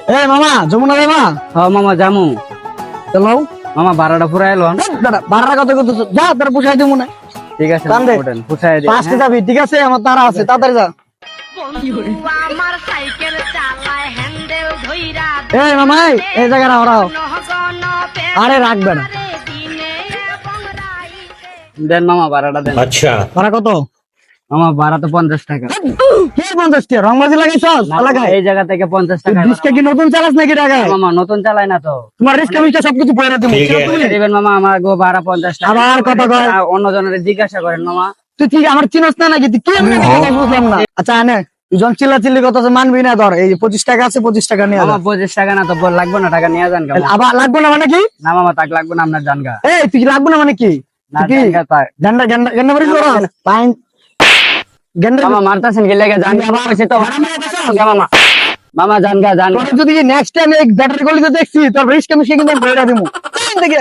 এ মামা যমুনা রে মা মামা জামু চলো মামা ভাড়াটা ফুরাই এলো দাদা বাররা কত কত যা তোর পুষাই দেবো না ঠিক আছে টান দে। ওঠেন, পুষায় দিই, পাঁচটা হ্যাঁ? যাবি ঠিক আছে আমার তারা আছে তাড়াতাড়ি যা আমার সাইকেল চালায় হ্যান্ডেল ধইরা এই মামাই এই জায়গা রাও রাও নহগন আরে রাখবে না দিনে এবং রাইতে দেন মামা ভাড়াটা দেন। ভাড়া কত মামা ভাড়া তো 50 টাকা। কে 50 টাকা রংবাজি লাগাইছস না, এলাকায় এই জায়গা থেকে 50 টাকা ডিসকে কি নতুন চালাস নাকি টাকায় মামা নতুন চালাই না তো। তোমার রিস্কা মিস্কা সবকিছু পয়রা দেবো দিবেন মামা, আমার গো ভাড়া 50 টাকা। আবার কথা কয়। অন্য জনের জিজ্ঞাসা করেন মামা। তুই ঠিক আমার চিনস না নাকি তুই কি এমনি কথা বুঝলাম না আচ্ছা আনে দুজন চিল্লাচিল্লি কথা আছে, মানবি না ধর এই যে 25 টাকা আছে 25 টাকা নিয়ে মামা যা। 25 টাকা না তো লাগবে না, টাকা নিয়ে যান গা। আবার লাগবে না মানে কি না মামা তাক লাগবে না, আপনার জানগা এই তুই লাগবে না মানে কি না তুই কি জানগা তাক। গন্ডা গন্ডা গন্ডা মারি করো পাইন গন্ডা মামা মারতাছেন কি লাগা জানগা মামা সে তো মামা মামা জানগা জানগা তোর যদি নেক্সট টাইম এই ব্যাটারি গলিতে দেখছি তোর রিস্ক আমি সেখানে বইরা দেবো দেখে